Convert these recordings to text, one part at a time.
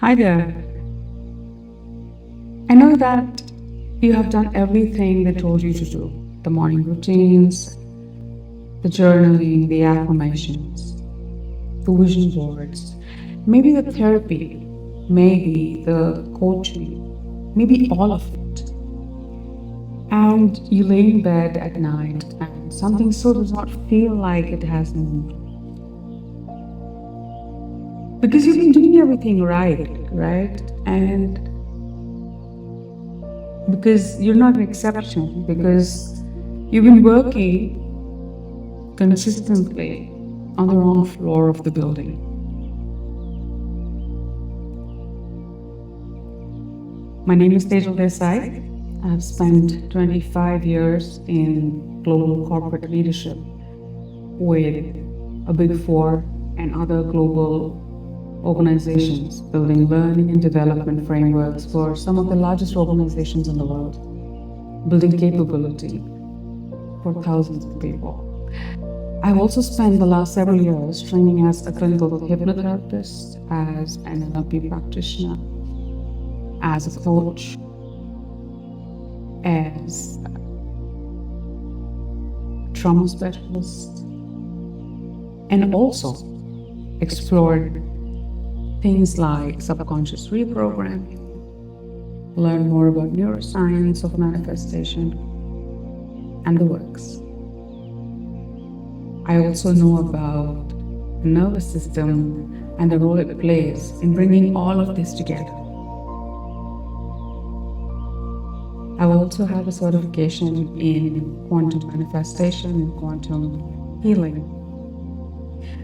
Hi there. I know that you have done everything they told you to do, the morning routines, the journaling, the affirmations, the vision boards, maybe the therapy, maybe the coaching, maybe all of it. And you lay in bed at night and something still does not feel like it has moved. Because you've been doing everything right? And because you're not an exception, because you've been working consistently on the wrong floor of the building. My name is Theta Desai. I've spent 25 years in global corporate leadership with a Big Four and other global organizations, building learning and development frameworks for some of the largest organizations in the world, building capability for thousands of people. I've also spent the last several years training as a clinical hypnotherapist, as an NLP practitioner, as a coach, as a trauma specialist, and also explored things like subconscious reprogramming, learn more about neuroscience of manifestation, and the works. I also know about the nervous system and the role it plays in bringing all of this together. I also have a certification in quantum manifestation and quantum healing.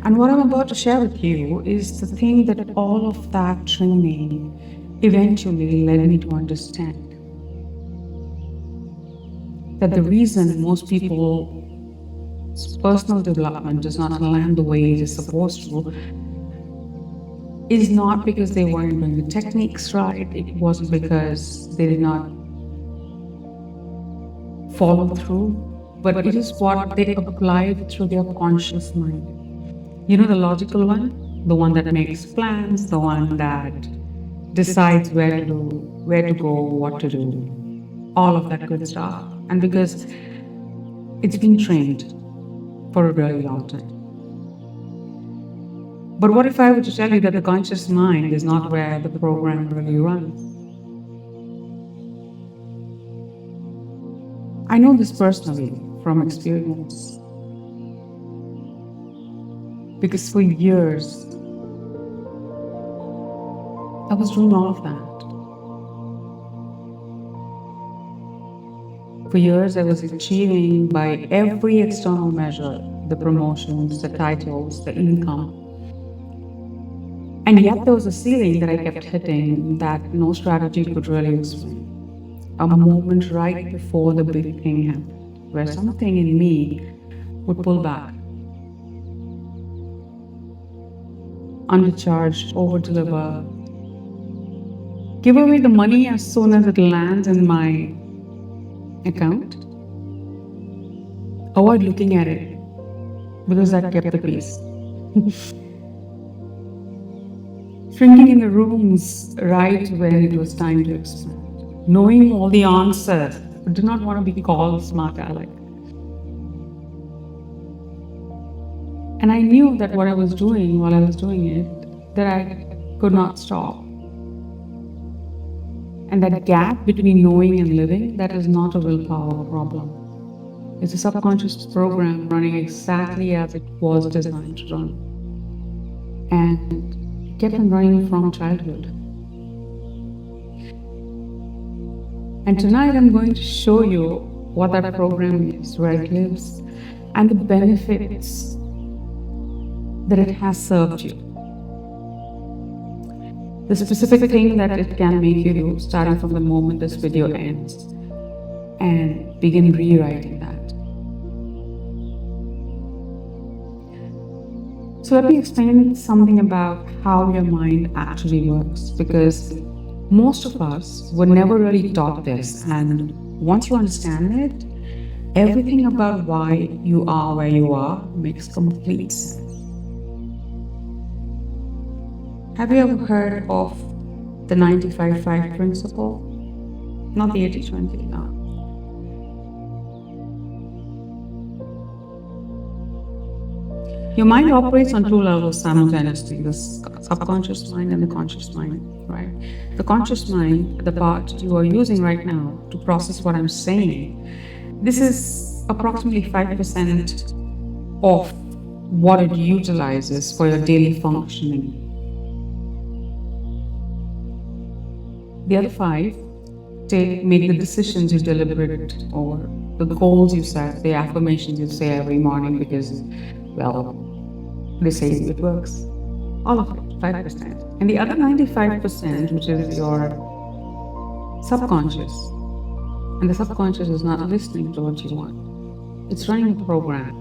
And what I'm about to share with you is the thing that all of that training eventually led me to understand. That the reason most people's personal development does not land the way it is supposed to is not because they weren't doing the techniques right, it wasn't because they did not follow through, but it is what they applied through their conscious mind. You know, the logical one, the one that makes plans, the one that decides where to go, what to do, all of that good stuff. And because it's been trained for a very long time. But what if I were to tell you that the conscious mind is not where the program really runs? I know this personally from experience. Because for years, I was doing all of that. For years, I was achieving by every external measure, the promotions, the titles, the income. And yet there was a ceiling that I kept hitting that no strategy could really explain. A moment right before the big thing happened, where something in me would pull back. Undercharge, over-deliver, give away the money as soon as it lands in my account, avoid looking at it because that kept the peace. Shrinking in the rooms right when it was time to expand, knowing all the answers, but do not want to be called smart aleck. And I knew that what I was doing while I was doing it, that I could not stop. And that gap between knowing and living, that is not a willpower problem. It's a subconscious program running exactly as it was designed to run. And it kept on running from childhood. And tonight I'm going to show you what that program is, where it lives, and the benefits that it has served you. The specific thing that it can make you do starting from the moment this video ends, and begin rewriting that. So let me explain something about how your mind actually works, because most of us were never really taught this, and once you understand it, everything about why you are where you are makes complete sense. Have you ever heard of the 95-5 principle, not the 80-20, no. Your mind operates on two levels simultaneously, the subconscious mind and the conscious mind, right? The conscious mind, the part you are using right now to process what I'm saying, this is approximately 5% of what it utilizes for your daily functioning. The other 5 make the decisions you deliberate over, the goals you set, the affirmations you say every morning because, well, they say it works. All of it, 5%. And the other 95%, which is your subconscious. And the subconscious is not listening to what you want. It's running a program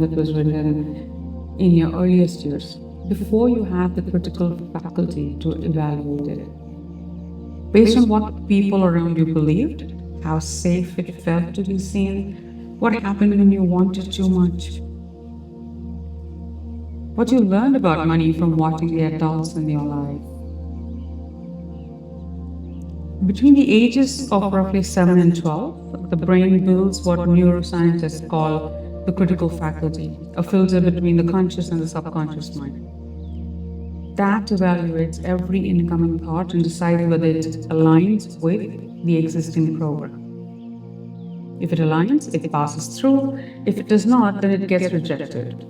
that was written in your earliest years, before you had the critical faculty to evaluate it. Based on what people around you believed, how safe it felt to be seen, what happened when you wanted too much, what you learned about money from watching the adults in your life. Between the ages of roughly 7 and 12, the brain builds what neuroscientists call the critical faculty, a filter between the conscious and the subconscious mind. That evaluates every incoming thought and decides whether it aligns with the existing program. If it aligns, it passes through. If it does not, then it gets rejected.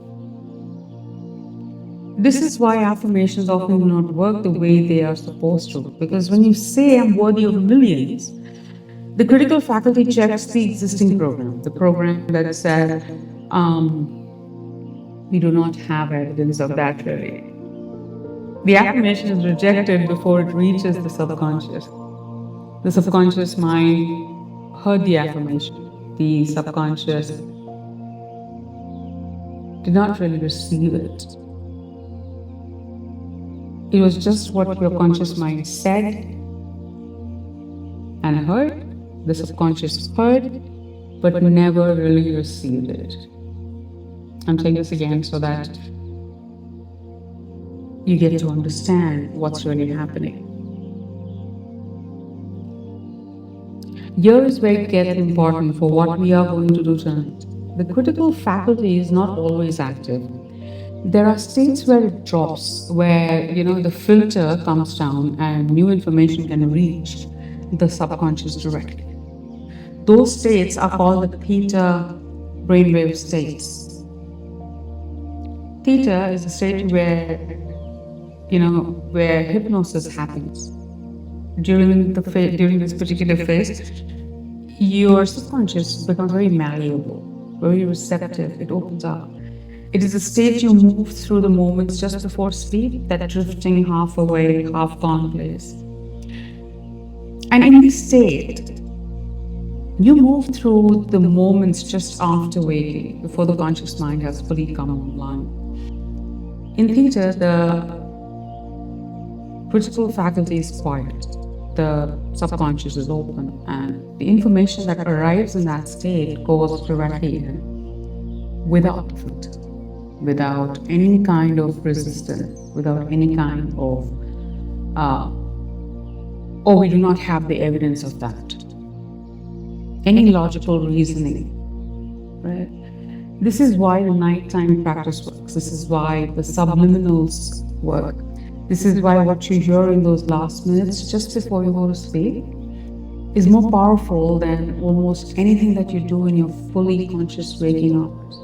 This is why affirmations often do not work the way they are supposed to. Because when you say, I'm worthy of millions, the critical faculty checks the existing program, the program that said, we do not have evidence of that really. The affirmation is rejected before it reaches the subconscious. The subconscious mind heard the affirmation. The subconscious did not really receive it. It was just what your conscious mind said and heard. The subconscious heard, but never really received it. I'm saying this again so that you get to understand what's really happening. Here is where it gets important for what we are going to do tonight. The critical faculty is not always active. There are states where it drops, where the filter comes down and new information can reach the subconscious directly. Those states are called the Theta brainwave states. Theta is a state where hypnosis happens. During this particular phase, your subconscious becomes very malleable, very receptive. It opens up. It is a state you move through the moments just before sleep, that drifting half awake, half gone place. And in this state, you move through the moments just after waking, before the conscious mind has fully come online. In Theta, the critical faculty is quiet. The subconscious is open, and the information that arrives in that state goes directly in, without filter, without any kind of resistance, without any kind of, we do not have the evidence of that. Any logical reasoning, right? This is why the nighttime practice works. This is why the subliminals work. This is why what you hear in those last minutes just before you go to sleep is more powerful than almost anything that you do in your fully conscious waking hours.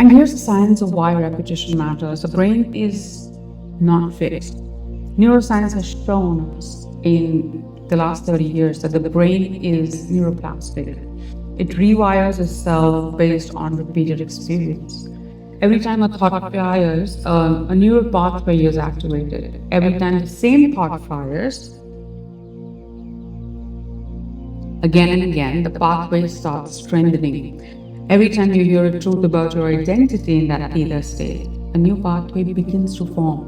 And here's the science of why repetition matters. The brain is not fixed. Neuroscience has shown us in the last 30 years that the brain is neuroplastic. It rewires itself based on repeated experience. Every time a thought fires, a neural pathway is activated. Every time the same thought fires, again and again, the pathway starts strengthening. Every time you hear a truth about your identity in that Theta state, a new pathway begins to form,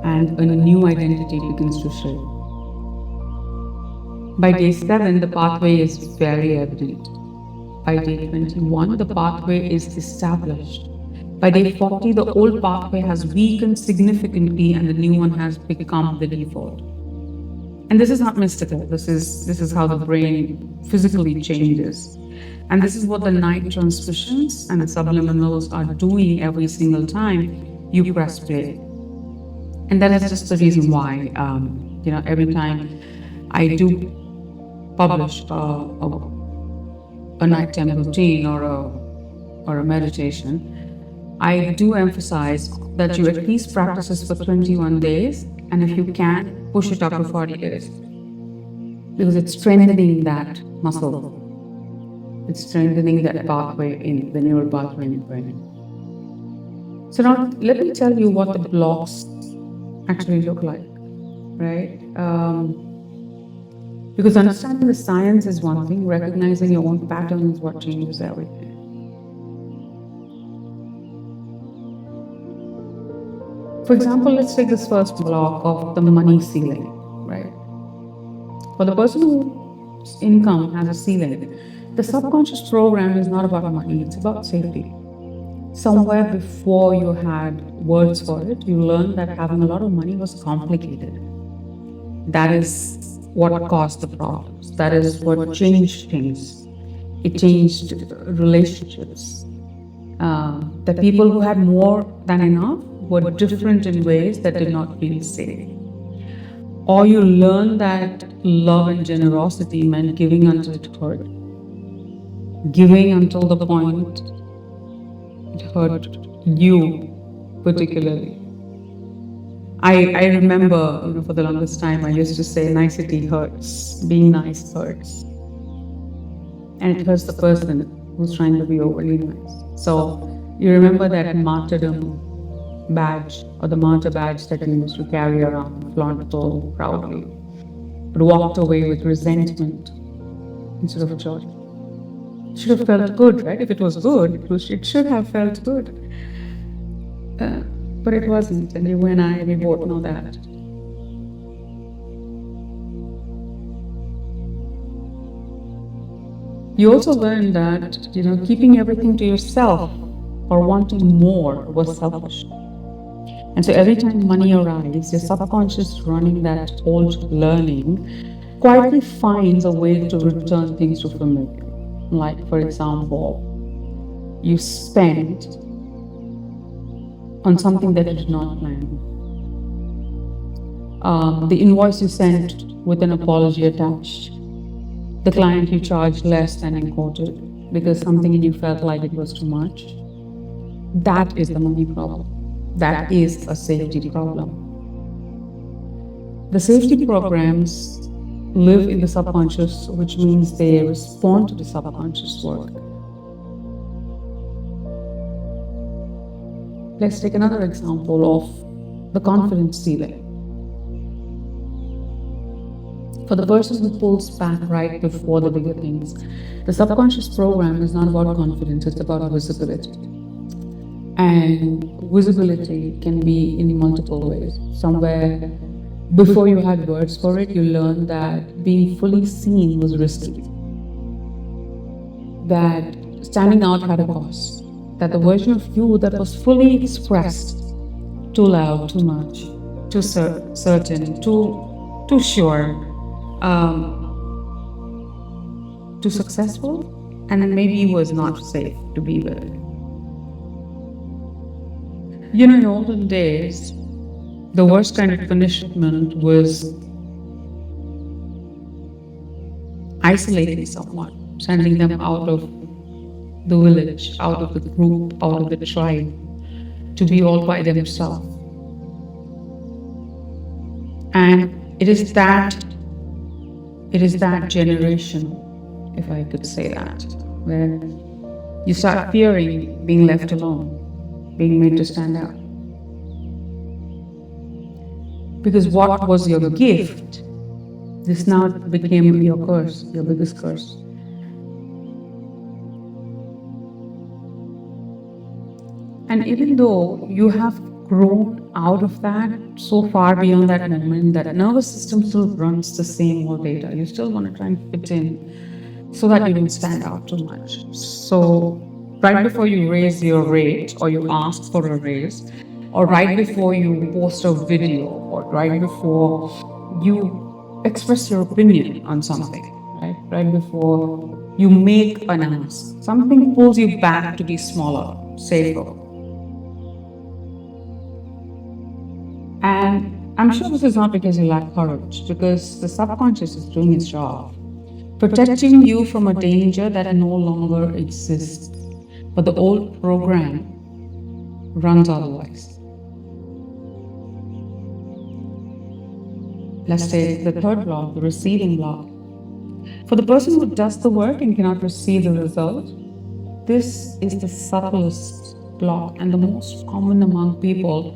and a new identity begins to shape. By day 7, the pathway is very evident. By day 21, the pathway is established. By day 40, the old pathway has weakened significantly and the new one has become the default. And this is not mystical. This is how the brain physically changes. And this is what the night transmissions and the subliminals are doing every single time you press play. And that is just the reason why, every time I do publish a nighttime routine or a meditation, I do emphasize that you at least practice this for 21 days, and if you can, push it up to 40 days. Because it's strengthening that muscle. It's strengthening that pathway in the neural pathway in the brain. So now let me tell you what the blocks actually look like, right? Because understanding the science is one thing, recognizing your own pattern is what changes everything. For example, let's take this first block of the money ceiling, right? For the person whose income has a ceiling, the subconscious program is not about money, it's about safety. Somewhere before you had words for it, you learned that having a lot of money was complicated. That is what caused the problems. That is what changed things. It changed relationships. The people who had more than enough were different in ways that did not feel safe. Or you learn that love and generosity meant giving until it hurt. Giving until the point it hurt you particularly. I remember, for the longest time, I used to say nicety hurts. Being nice hurts. And it hurts the person who's trying to be overly nice. So you remember that martyrdom badge or the martyr badge that you used to carry around, flaunt so proudly, but walked away with resentment instead of joy. It should have felt good, right? If it was good, it should have felt good. But it wasn't, and you and I, we both know that. You also learned that, keeping everything to yourself or wanting more was selfish. And so every time money arrives, your subconscious running that old learning quietly finds a way to return things to familiar. Like, for example, you spent on something that you did not plan. The invoice you sent with an apology attached. The client you charged less than in quoted because something in you felt like it was too much. That is the money problem. That is a safety problem. The safety programs live in the subconscious, which means they respond to the subconscious work. Let's take another example of the confidence ceiling. For the person who pulls back right before the bigger things, the subconscious program is not about confidence, it's about visibility. And visibility can be in multiple ways. Somewhere before you had words for it, you learned that being fully seen was risky. That standing out had a cost. That the version of you that was fully expressed, too loud, too much, too certain, too sure, too successful, and then maybe was not safe to be with. In olden days, the worst kind of punishment was isolating someone, sending them out of the village, out of the group, out of the tribe, to be all by themselves. And it is that generation, if I could say that, where you start fearing being left alone, being made to stand out. Because what was your gift, this now became your curse, your biggest curse. And even though you have grown out of that so far beyond that moment, that nervous system still runs the same old data. You still want to try and fit in so that you don't stand out too much. So right before you raise your rate or you ask for a raise, or right before you post a video, or right before you express your opinion on something, right before you make an ask, something pulls you back to be smaller, safer. And I'm sure this is not because you lack courage, because the subconscious is doing its job, protecting you from a danger that no longer exists. But the old program runs otherwise. Let's take the third block, the receiving block. For the person who does the work and cannot receive the result, this is the subtlest block and the most common among people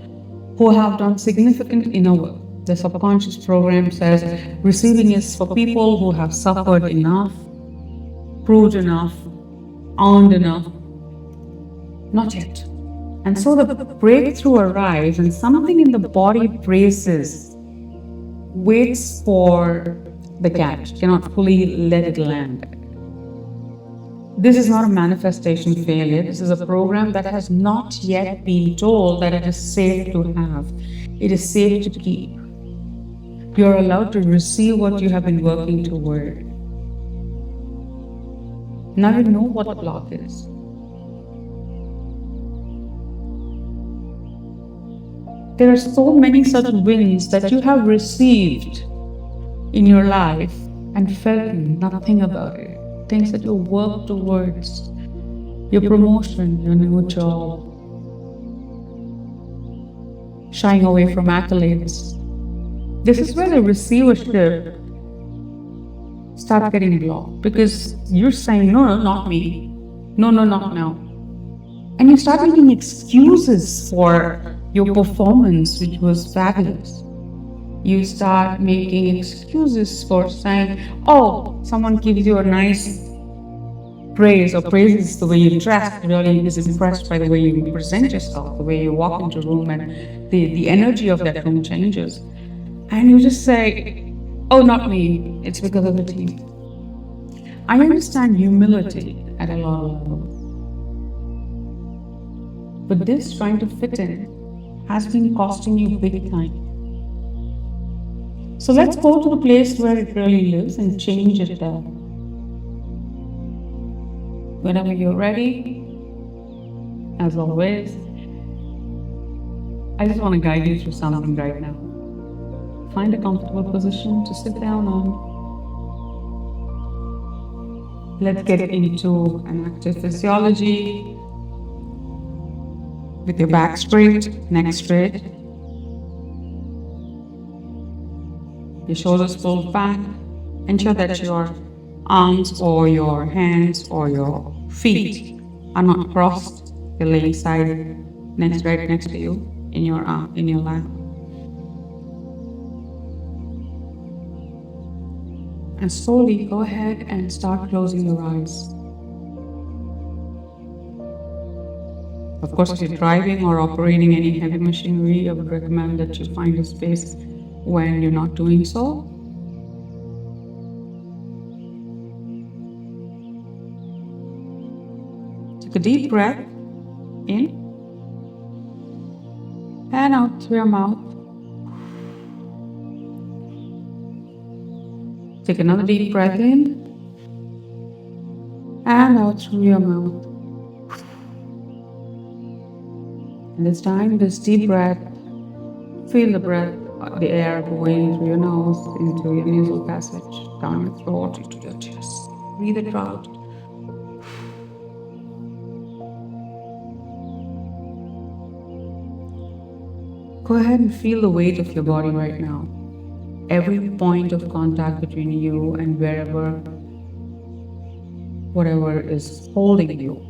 who have done significant inner work. The subconscious program says receiving is for people who have suffered enough, proved enough, earned enough. Not yet. And so the breakthrough arrives and something in the body braces, waits for the catch, cannot fully let it land. This is not a manifestation failure. This is a program that has not yet been told that it is safe to have. It is safe to keep. You are allowed to receive what you have been working toward. Now you know what the block is. There are so many such wins that you have received in your life and felt nothing about it. Things that you work towards, your promotion, your new job, shying away from accolades. This is where the receivership starts getting blocked, because you're saying, no, not me. No, not now. And you start making excuses for your performance, which was fabulous. You start making excuses for saying, oh, someone gives you a nice praise or praises the way you dress, really is impressed by the way you present yourself, the way you walk into a room, and the energy of that room changes. And you just say, oh, not me, it's because of the team. I understand humility at a lot of levels. But this trying to fit in has been costing you big time. So let's go to the place where it really lives and change it there. Whenever you're ready, as always, I just want to guide you through something right now. Find a comfortable position to sit down on. Let's get into an active physiology with your back straight, neck straight. Your shoulders pulled back. Ensure that your arms or your hands or your feet are not crossed. You're laying side right next to you in your lap. And slowly go ahead and start closing your eyes. Of course, if you're driving or operating any heavy machinery, I would recommend that you find a space when you're not doing so. Take a deep breath in and out through your mouth. Take another deep breath in and out through your mouth. And this time, this deep breath, feel the air going through your nose, into your nasal passage, down your throat, into your chest. Breathe it out. Go ahead and feel the weight of your body right now. Every point of contact between you and whatever is holding you.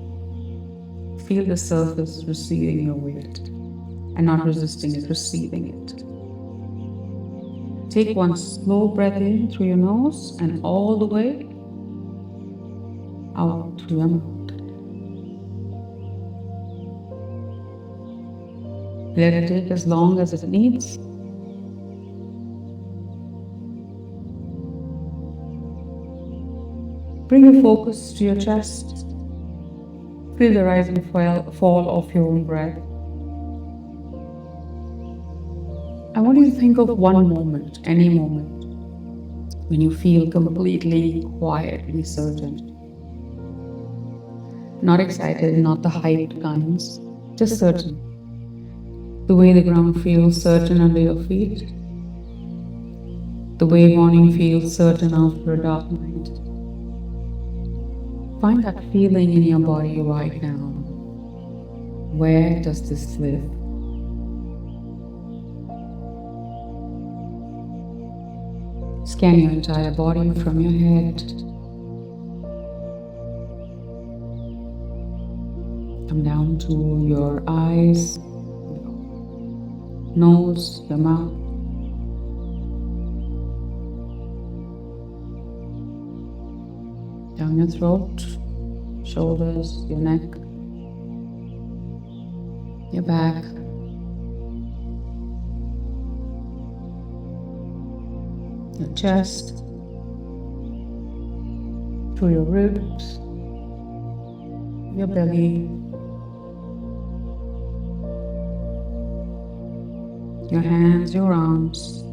Feel the surface receiving your weight and not resisting it, receiving it. Take one slow breath in through your nose and all the way out through your mouth. Let it take as long as it needs. Bring your focus to your chest. Feel the rise and fall of your own breath. I want you to think of one moment, any moment, when you feel completely quiet and certain. Not excited, not the hyped kinds, just certain. The way the ground feels certain under your feet. The way morning feels certain after a dark night. Find that feeling in your body right now. Where does this live? Scan your entire body from your head. Come down to your eyes, your nose, your mouth. Down your throat, shoulders, your neck, your back, your chest, through your ribs, your belly, your hands, your arms.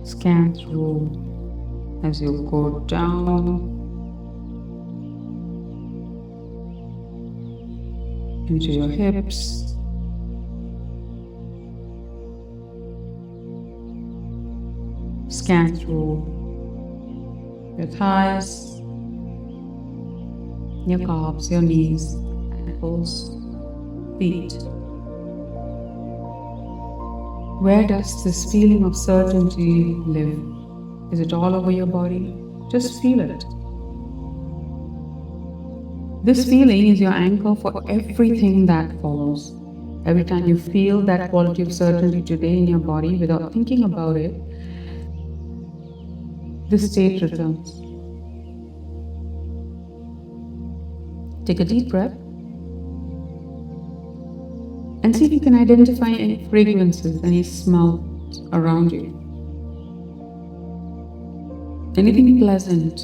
Scan through as you go down into your hips, scan through your thighs, your calves, your knees, ankles, feet. Where does this feeling of certainty live? Is it all over your body? Just feel it. This feeling is your anchor for everything that follows. Every time you feel that quality of certainty today in your body without thinking about it, this state returns. Take a deep breath and see if you can identify any fragrances, any smells around you. Anything pleasant.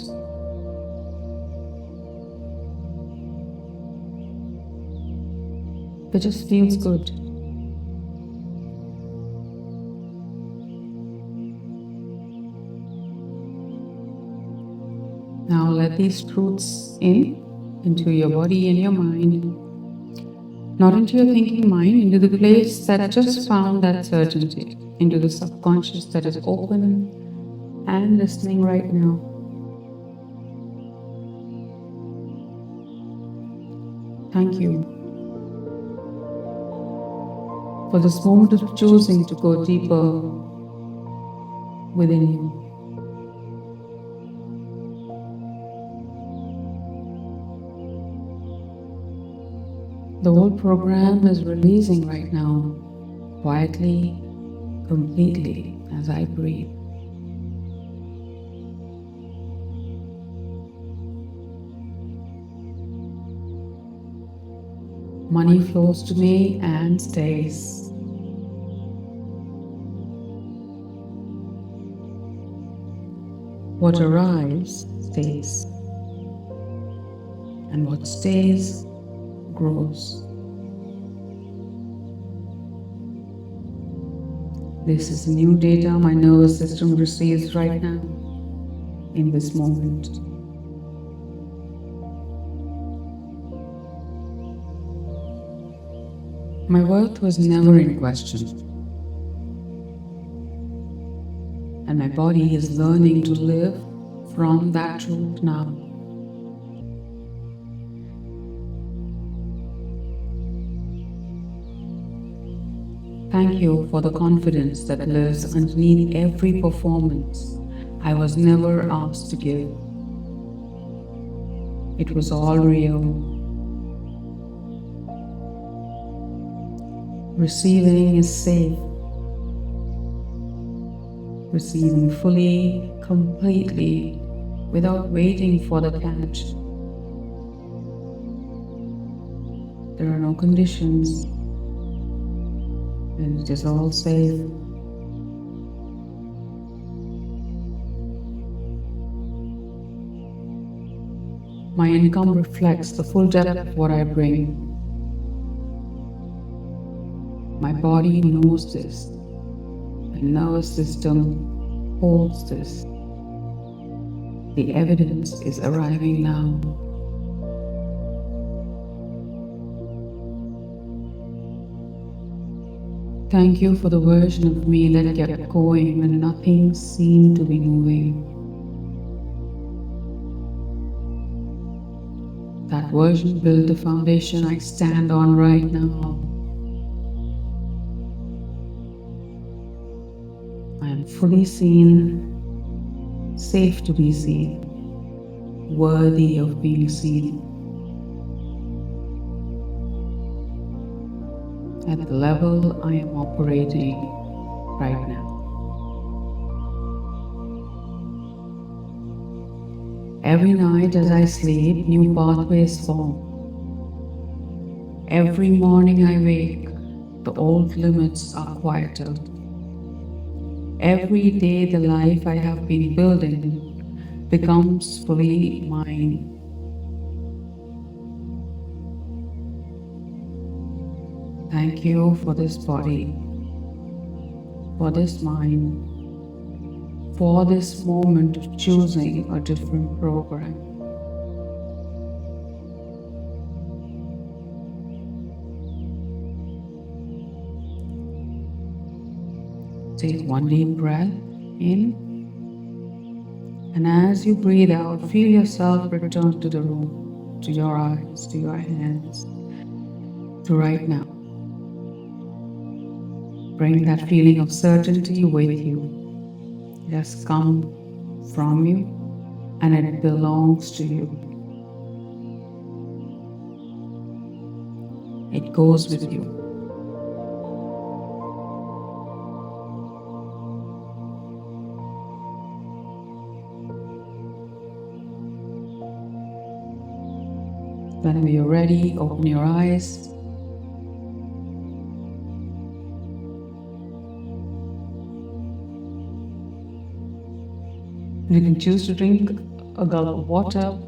That just feels good. Now let these truths into your body and your mind. Not into your thinking mind, into the place that just found that certainty, into the subconscious that is open and listening right now. Thank you for this moment of choosing to go deeper within you. The whole program is releasing right now, quietly, completely, as I breathe. Money flows to me and stays. What arrives stays, and what stays grows. This is new data my nervous system receives right now, in this moment. My worth was never in question, and my body is learning to live from that truth now. Thank you for the confidence that lives underneath every performance I was never asked to give. It was all real. Receiving is safe. Receiving fully, completely, without waiting for the catch. There are no conditions, and it is all safe. My income reflects the full depth of what I bring. My body knows this. My nervous system holds this. The evidence is arriving now. Thank you for the version of me that kept going when nothing seemed to be moving. That version built the foundation I stand on right now. I am fully seen, safe to be seen, worthy of being seen. At the level I am operating right now. Every night as I sleep, new pathways form. Every morning I wake, the old limits are quieted. Every day the life I have been building becomes fully mine. Thank you for this body, for this mind, for this moment of choosing a different program. Take one deep breath in, and as you breathe out, feel yourself return to the room, to your eyes, to your hands, to right now. Bring that feeling of certainty with you. It has come from you and it belongs to you. It goes with you. Whenever you're ready, open your eyes. You can choose to drink a gulp of water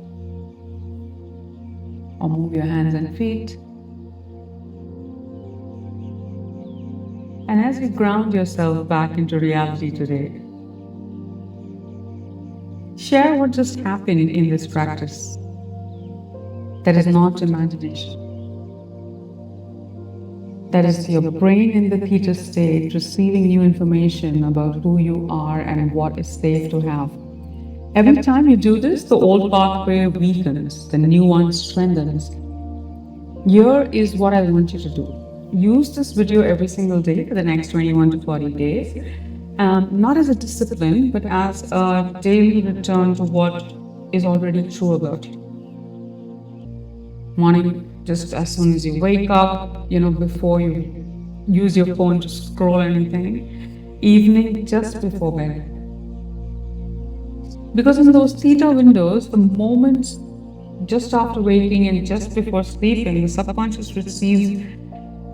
or move your hands and feet. And as you ground yourself back into reality today, share what just happened in this practice. That is not imagination. That is your brain in the Theta state receiving new information about who you are and what is safe to have. Every time you do this, the old pathway weakens, the new one strengthens. Here is what I want you to do. Use this video every single day for the next 21 to 40 days. Not as a discipline, but as a daily return to what is already true about you. Morning, just as soon as you wake up, before you use your phone to scroll anything. Evening, just before bed. Because in those theta windows, the moments just after waking and just before sleeping, the subconscious receives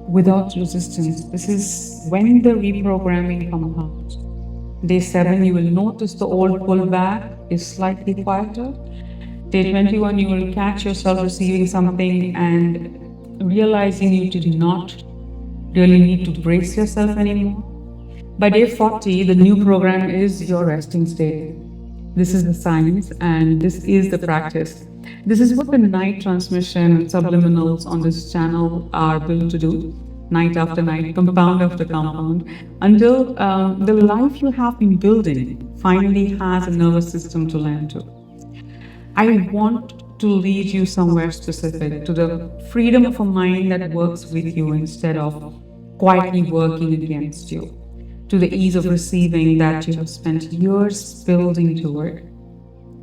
without resistance. This is when the reprogramming compounds. Day 7, you will notice the old pullback is slightly quieter. Day 21, you will catch yourself receiving something and realizing you did not really need to brace yourself anymore. By day 40, the new program is your resting state. This is the science and this is the practice. This is what the night transmission and subliminals on this channel are built to do. Night after night, compound after compound, until the life you have been building finally has a nervous system to land to. I want to lead you somewhere specific, to the freedom of a mind that works with you instead of quietly working against you, to the ease of receiving that you have spent years building toward,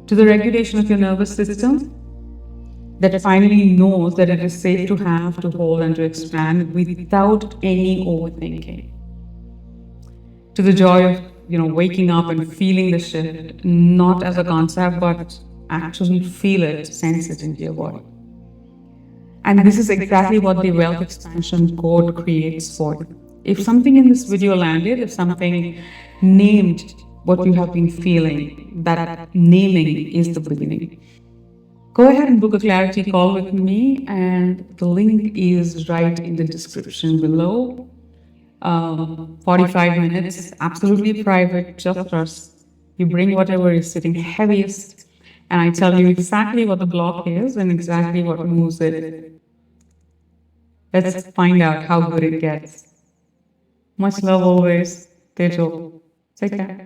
to the regulation of your nervous system that finally knows that it is safe to have, to hold, and to expand without any overthinking, to the joy of waking up and feeling the shift, not as a concept but actually feel it, sense it into your body. And this is exactly what the wealth expansion code creates for you. If something in this video landed, if something named what you have been feeling, that naming is the beginning. go ahead and book a clarity call with me, and the link is right in the description below. 45 minutes, absolutely private, just us. You bring whatever is sitting heaviest, and I tell you exactly what the block is and exactly what moves it. Let's find out how good it gets. Much love always. Tejal. Take care.